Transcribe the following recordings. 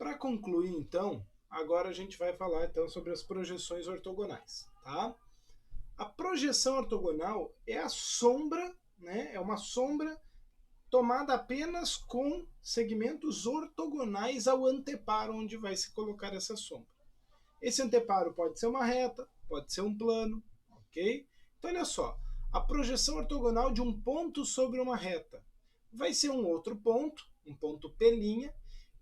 Para concluir, então, agora a gente vai falar então sobre as projeções ortogonais, tá? A projeção ortogonal é a sombra, né? É uma sombra tomada apenas com segmentos ortogonais ao anteparo onde vai se colocar essa sombra. Esse anteparo pode ser uma reta, pode ser um plano, ok? Então, olha só, a projeção ortogonal de um ponto sobre uma reta vai ser um outro ponto, um ponto P',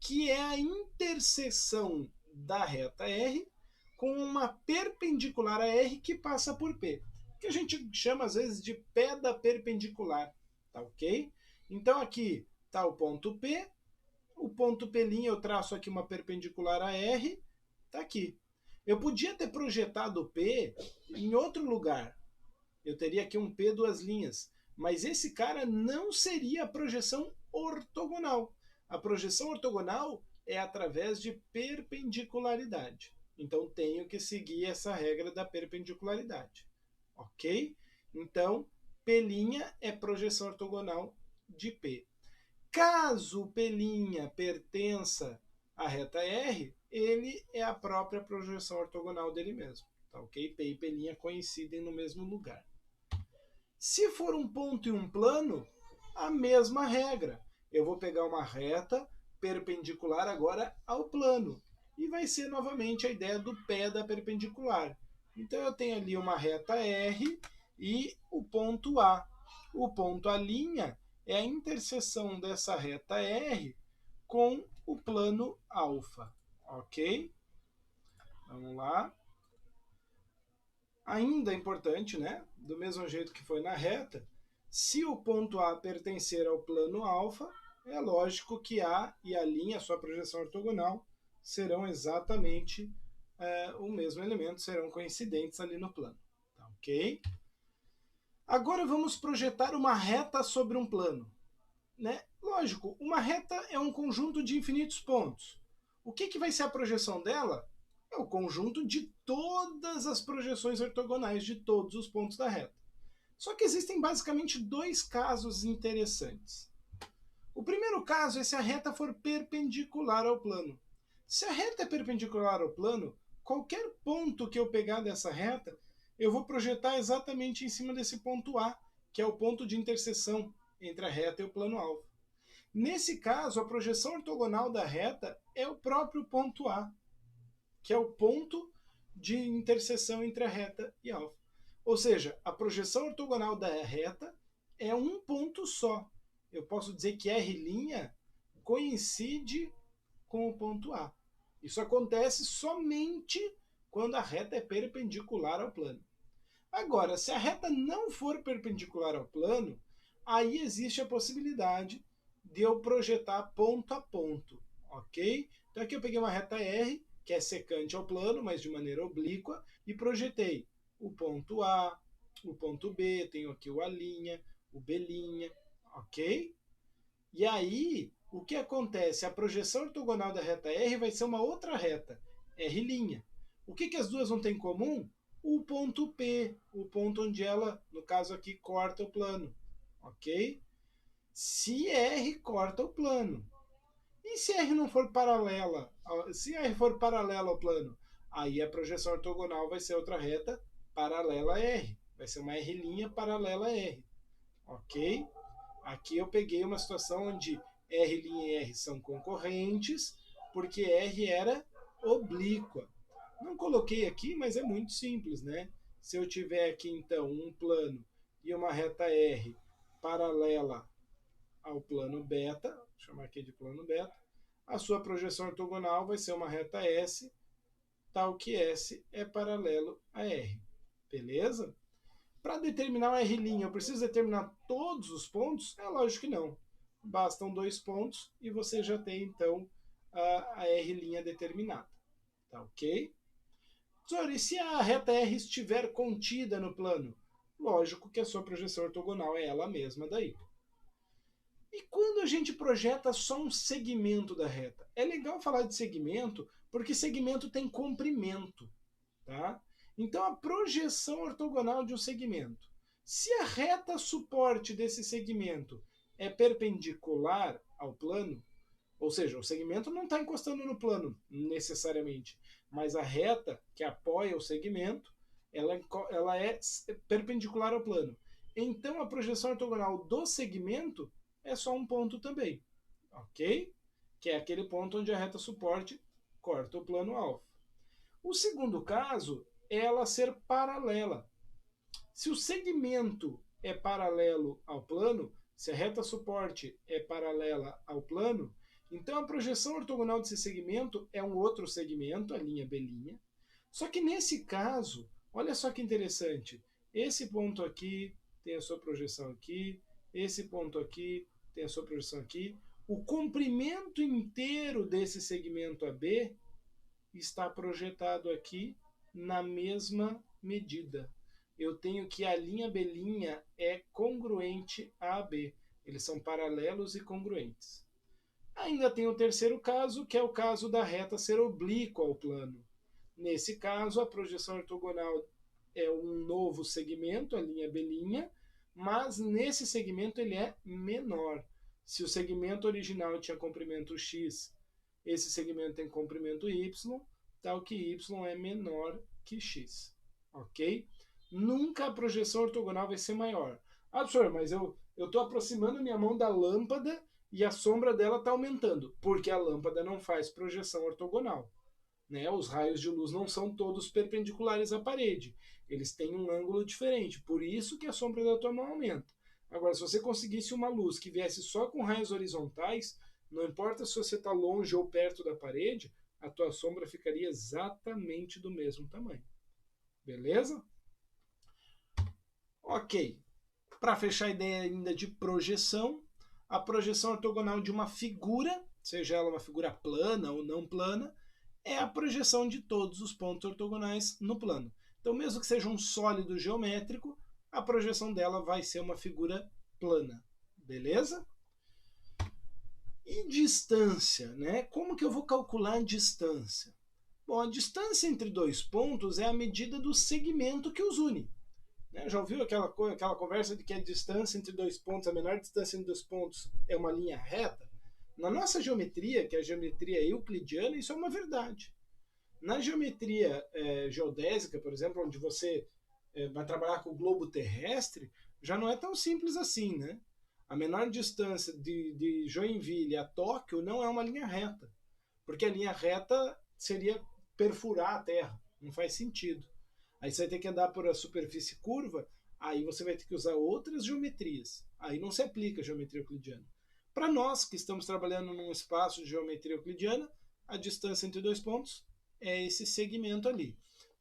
que é a interseção da reta R com uma perpendicular a R que passa por P, que a gente chama às vezes de pé da perpendicular, tá ok? Então aqui está o ponto P' eu traço aqui uma perpendicular a R, tá aqui. Eu podia ter projetado o P em outro lugar. Eu teria aqui um P duas linhas. Mas esse cara não seria a projeção ortogonal. A projeção ortogonal é através de perpendicularidade. Então tenho que seguir essa regra da perpendicularidade. Ok? Então, P' é projeção ortogonal de P. Caso P' pertença à reta R, ele é a própria projeção ortogonal dele mesmo. Tá ok? P e P' coincidem no mesmo lugar. Se for um ponto e um plano, a mesma regra. Eu vou pegar uma reta perpendicular agora ao plano. E vai ser novamente a ideia do pé da perpendicular. Então eu tenho ali uma reta R e o ponto A. O ponto A' é a interseção dessa reta R com o plano alfa. Ok? Vamos lá. Ainda é importante, né? Do mesmo jeito que foi na reta, se o ponto A pertencer ao plano alfa, é lógico que A e a sua projeção ortogonal, serão exatamente o mesmo elemento, serão coincidentes ali no plano. Tá, ok? Agora vamos projetar uma reta sobre um plano. Né? Lógico, uma reta é um conjunto de infinitos pontos. O que vai ser a projeção dela? É o conjunto de todas as projeções ortogonais de todos os pontos da reta. Só que existem basicamente dois casos interessantes. O primeiro caso é se a reta for perpendicular ao plano. Se a reta é perpendicular ao plano, qualquer ponto que eu pegar dessa reta, eu vou projetar exatamente em cima desse ponto A, que é o ponto de interseção entre a reta e o plano alfa. Nesse caso, a projeção ortogonal da reta é o próprio ponto A, que é o ponto de interseção entre a reta e alfa. Ou seja, a projeção ortogonal da reta é um ponto só. Eu posso dizer que R' coincide com o ponto A. Isso acontece somente quando a reta é perpendicular ao plano. Agora, se a reta não for perpendicular ao plano, aí existe a possibilidade de eu projetar ponto a ponto, ok? Então aqui eu peguei uma reta R, que é secante ao plano, mas de maneira oblíqua, e projetei o ponto A, o ponto B, tenho aqui o A', o B', ok? E aí, o que acontece? A projeção ortogonal da reta R vai ser uma outra reta, R'. O que as duas vão ter em comum? O ponto P, o ponto onde ela, no caso aqui, corta o plano, ok? Se R corta o plano. E se R não for paralela, se R for paralela ao plano, aí a projeção ortogonal vai ser outra reta paralela a R. Vai ser uma R' paralela a R. Ok? Aqui eu peguei uma situação onde R' e R são concorrentes, porque R era oblíqua. Não coloquei aqui, mas é muito simples, né? Se eu tiver aqui, então, um plano e uma reta R paralela ao plano beta, vou chamar aqui de plano beta, a sua projeção ortogonal vai ser uma reta S, tal que S é paralelo a R. Beleza? Para determinar o R', eu preciso determinar todos os pontos? É lógico que não. Bastam dois pontos e você já tem, então, a R' determinada. Tá ok? E se a reta R estiver contida no plano? Lógico que a sua projeção ortogonal é ela mesma daí. E quando a gente projeta só um segmento da reta? É legal falar de segmento, porque segmento tem comprimento. Tá? Então, a projeção ortogonal de um segmento. Se a reta suporte desse segmento é perpendicular ao plano, Ou seja, o segmento não está encostando no plano necessariamente, mas a reta que apoia o segmento, ela é perpendicular ao plano. Então a projeção ortogonal do segmento é só um ponto também, ok? Que é aquele ponto onde a reta suporte corta o plano alfa. O segundo caso é ela ser paralela. Se o segmento é paralelo ao plano, se a reta suporte é paralela ao plano, então a projeção ortogonal desse segmento é um outro segmento, a linha B'. Só que nesse caso, olha só que interessante, esse ponto aqui tem a sua projeção aqui, esse ponto aqui tem a sua projeção aqui. O comprimento inteiro desse segmento AB está projetado aqui na mesma medida. Eu tenho que a linha B' é congruente a AB. Eles são paralelos e congruentes. Ainda tem o terceiro caso, que é o caso da reta ser oblíqua ao plano. Nesse caso, a projeção ortogonal é um novo segmento, a linha B', mas nesse segmento ele é menor. Se o segmento original tinha comprimento x, esse segmento tem comprimento y, tal que y é menor que x. Ok? Nunca a projeção ortogonal vai ser maior. Ah, professor, mas eu estou aproximando minha mão da lâmpada e a sombra dela está aumentando, porque a lâmpada não faz projeção ortogonal. Né? Os raios de luz não são todos perpendiculares à parede. Eles têm um ângulo diferente, por isso que a sombra da tua mão aumenta. Agora, se você conseguisse uma luz que viesse só com raios horizontais, não importa se você está longe ou perto da parede, a tua sombra ficaria exatamente do mesmo tamanho. Beleza? Ok. Para fechar a ideia ainda de projeção, a projeção ortogonal de uma figura, seja ela uma figura plana ou não plana, é a projeção de todos os pontos ortogonais no plano. Então, mesmo que seja um sólido geométrico, a projeção dela vai ser uma figura plana. Beleza? E distância, né? Como que eu vou calcular a distância? Bom, a distância entre dois pontos é a medida do segmento que os une. Né? Já ouviu aquela conversa de que a distância entre dois pontos, a menor distância entre dois pontos é uma linha reta? Na nossa geometria, que é a geometria euclidiana, isso é uma verdade. Na geometria geodésica, por exemplo, onde você vai trabalhar com o globo terrestre, já não é tão simples assim, né? A menor distância de Joinville a Tóquio não é uma linha reta, porque a linha reta seria perfurar a Terra, não faz sentido. Aí você vai ter que andar por a superfície curva, aí você vai ter que usar outras geometrias. Aí não se aplica a geometria euclidiana. Para nós que estamos trabalhando num espaço de geometria euclidiana, a distância entre dois pontos é esse segmento ali.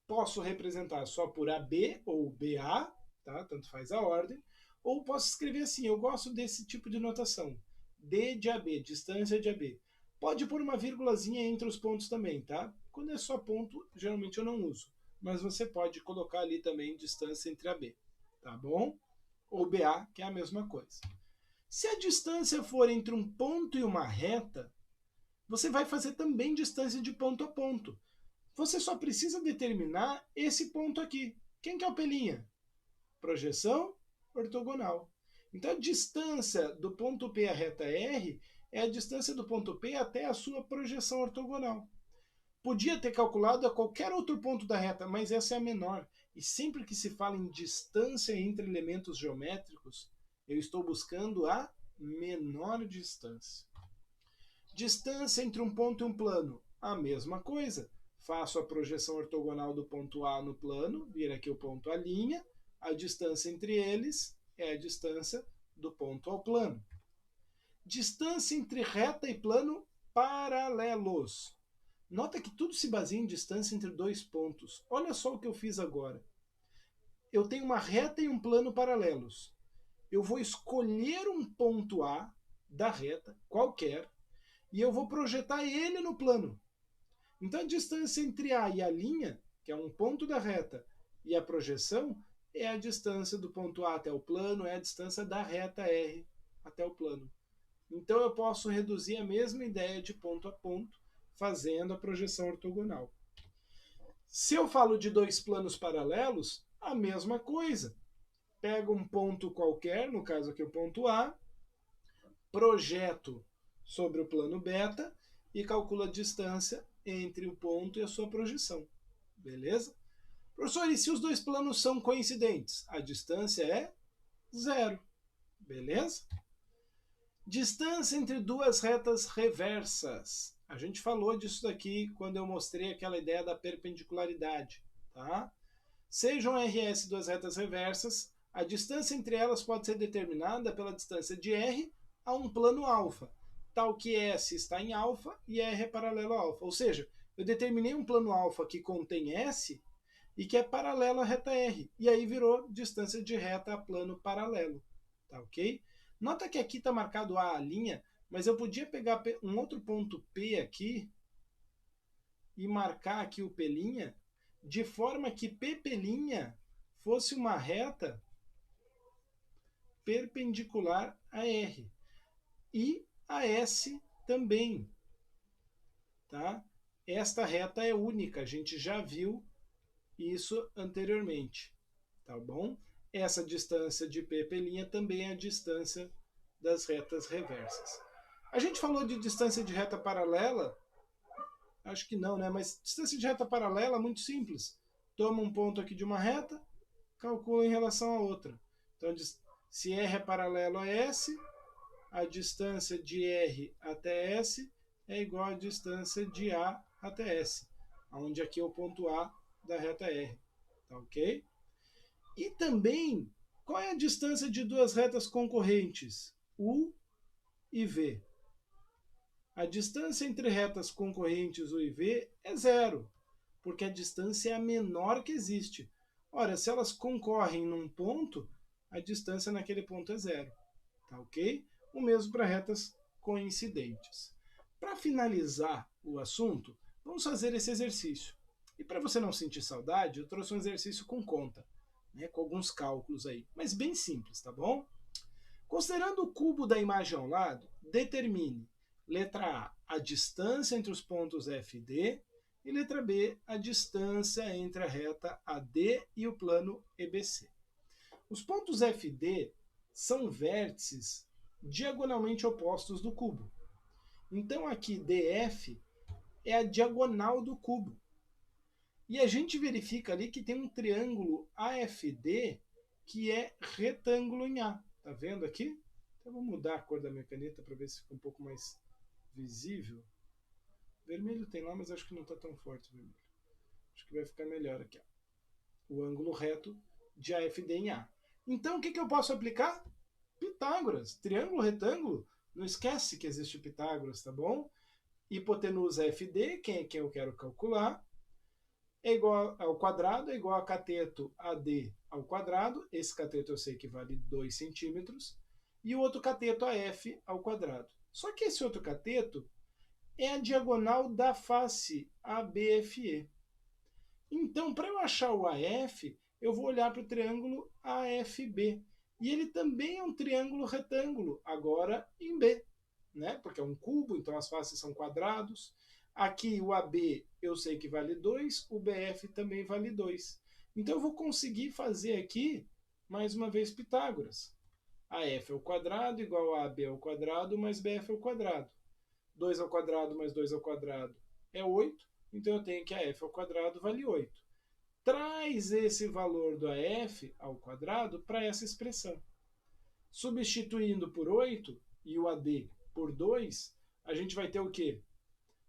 Posso representar só por AB ou BA, tá? Tanto faz a ordem, ou posso escrever assim, eu gosto desse tipo de notação. D de AB, distância de AB. Pode pôr uma vírgulazinha entre os pontos também, tá? Quando é só ponto, geralmente eu não uso. Mas você pode colocar ali também distância entre AB, tá bom? Ou BA, que é a mesma coisa. Se a distância for entre um ponto e uma reta, você vai fazer também distância de ponto a ponto. Você só precisa determinar esse ponto aqui. Quem que é o Pelinha? Projeção ortogonal. Então a distância do ponto P à reta R é a distância do ponto P até a sua projeção ortogonal. Podia ter calculado a qualquer outro ponto da reta, mas essa é a menor. E sempre que se fala em distância entre elementos geométricos, eu estou buscando a menor distância. Distância entre um ponto e um plano, a mesma coisa. Faço a projeção ortogonal do ponto A no plano, vira aqui o ponto A', a distância entre eles é a distância do ponto ao plano. Distância entre reta e plano paralelos. Nota que tudo se baseia em distância entre dois pontos. Olha só o que eu fiz agora. Eu tenho uma reta e um plano paralelos. Eu vou escolher um ponto A da reta, qualquer, e eu vou projetar ele no plano. Então a distância entre A e a linha, que é um ponto da reta, e a projeção, é a distância do ponto A até o plano, é a distância da reta R até o plano. Então eu posso reduzir a mesma ideia de ponto a ponto, fazendo a projeção ortogonal. Se eu falo de dois planos paralelos, a mesma coisa. Pego um ponto qualquer, no caso aqui o ponto A, projeto sobre o plano beta e calcula a distância entre o ponto e a sua projeção. Beleza? Professor, e se os dois planos são coincidentes? A distância é 0. Beleza? Distância entre duas retas reversas. A gente falou disso daqui quando eu mostrei aquela ideia da perpendicularidade. Tá? Sejam RS duas retas reversas, a distância entre elas pode ser determinada pela distância de R a um plano alfa, tal que S está em alfa e R é paralelo a alfa. Ou seja, eu determinei um plano alfa que contém S e que é paralelo à reta R. E aí virou distância de reta a plano paralelo. Tá ok? Nota que aqui está marcado a linha, mas eu podia pegar um outro ponto P aqui e marcar aqui o P', de forma que P' fosse uma reta perpendicular a R. E a S também. Tá? Esta reta é única, a gente já viu isso anteriormente. Tá bom? Essa distância de P' também é a distância das retas reversas. A gente falou de distância de reta paralela? Acho que não, né? Mas distância de reta paralela é muito simples. Toma um ponto aqui de uma reta, calcula em relação a outra. Então, se R é paralelo a S, a distância de R até S é igual à distância de A até S, onde aqui é o ponto A da reta R. Tá ok? E também, qual é a distância de duas retas concorrentes? U e V. A distância entre retas concorrentes U e V é 0, porque a distância é a menor que existe. Ora, se elas concorrem num ponto, a distância naquele ponto é 0. Tá ok? O mesmo para retas coincidentes. Para finalizar o assunto, vamos fazer esse exercício. E para você não sentir saudade, eu trouxe um exercício com conta, né, com alguns cálculos aí, mas bem simples, tá bom? Considerando o cubo da imagem ao lado, determine, letra A, a distância entre os pontos F e D, e letra B, a distância entre a reta AD e o plano EBC. Os pontos F e D são vértices diagonalmente opostos do cubo. Então aqui DF é a diagonal do cubo. E a gente verifica ali que tem um triângulo AFD que é retângulo em A. Tá vendo aqui? Então eu vou mudar a cor da minha caneta para ver se fica um pouco mais visível. Vermelho tem lá, mas acho que não está tão forte o vermelho. Acho que vai ficar melhor aqui. Ó. O ângulo reto de AFD em A. Então o que eu posso aplicar? Pitágoras. Triângulo, retângulo. Não esquece que existe Pitágoras, tá bom? Hipotenusa FD, que é quem eu quero calcular, é igual ao quadrado, é igual a cateto AD ao quadrado. Esse cateto eu sei que vale 2 centímetros. E o outro cateto AF ao quadrado. Só que esse outro cateto é a diagonal da face ABFE. Então, para eu achar o AF, eu vou olhar para o triângulo AFB. E ele também é um triângulo retângulo, agora em B. Né? Porque é um cubo, então as faces são quadrados. Aqui o AB eu sei que vale 2, o BF também vale 2. Então eu vou conseguir fazer aqui, mais uma vez, Pitágoras. AF ao quadrado igual a AB ao quadrado mais BF ao quadrado. 2 ao quadrado mais 2 ao quadrado é 8, então eu tenho que AF ao quadrado vale 8. Traz esse valor do AF ao quadrado para essa expressão. Substituindo por 8 e o AD por 2, a gente vai ter o quê?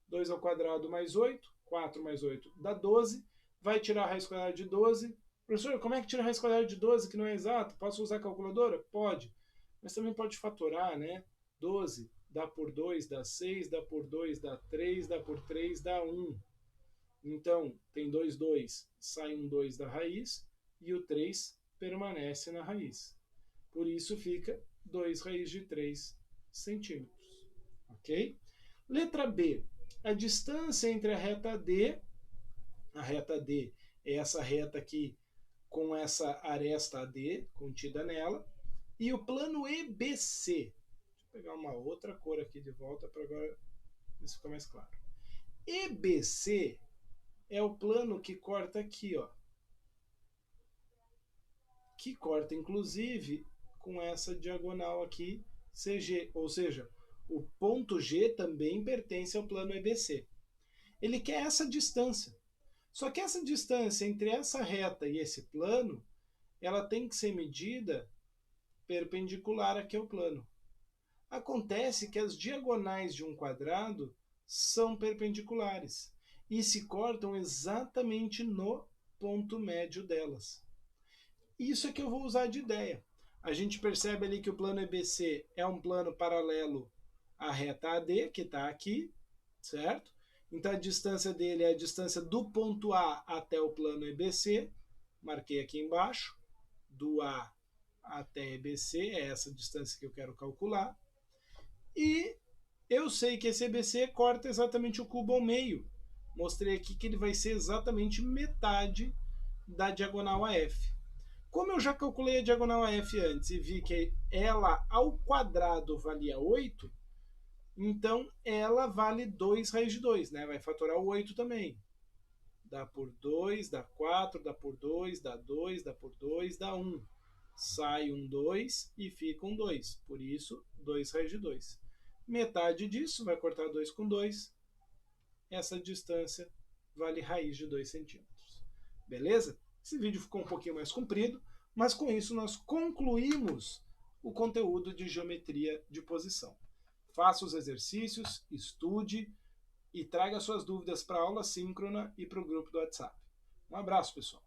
2 ao quadrado mais 8, 4 mais 8 dá 12, vai tirar a raiz quadrada de 12. Professor, como é que tira a raiz quadrada de 12, que não é exato? Posso usar a calculadora? Pode, mas também pode fatorar, né? 12 dá por 2, dá 6, dá por 2, dá 3, dá por 3, dá 1. Então, tem 2, 2, sai um 2 da raiz, e o 3 permanece na raiz. Por isso fica 2 raiz de 3 centímetros. Ok? Letra B. A distância entre a reta D é essa reta aqui com essa aresta AD contida nela, e o plano EBC. Deixa eu pegar uma outra cor aqui de volta para agora isso ficar mais claro. EBC é o plano que corta aqui, ó. Que corta, inclusive, com essa diagonal aqui, CG. Ou seja, O ponto G também pertence ao plano EBC. Ele quer essa distância. Só que essa distância entre essa reta e esse plano, ela tem que ser medida perpendicular aqui ao plano. Acontece que as diagonais de um quadrado são perpendiculares e se cortam exatamente no ponto médio delas. Isso é que eu vou usar de ideia. A gente percebe ali que o plano EBC é um plano paralelo à reta AD, que está aqui, certo? Então a distância dele é a distância do ponto A até o plano EBC, marquei aqui embaixo, do A até EBC, é essa distância que eu quero calcular. E eu sei que esse EBC corta exatamente o cubo ao meio. Mostrei aqui que ele vai ser exatamente metade da diagonal AF. Como eu já calculei a diagonal AF antes e vi que ela ao quadrado valia 8, então ela vale 2 raiz de 2, né? Vai fatorar o 8 também. Dá por 2, dá 4, dá por 2, dá 2, dá por 2, dá 1. Sai um 2 e fica um 2. Por isso, 2 raiz de 2. Metade disso vai cortar 2 com 2. Essa distância vale raiz de 2 centímetros. Beleza? Esse vídeo ficou um pouquinho mais comprido, mas com isso nós concluímos o conteúdo de geometria de posição. Faça os exercícios, estude e traga suas dúvidas para a aula síncrona e para o grupo do WhatsApp. Um abraço, pessoal.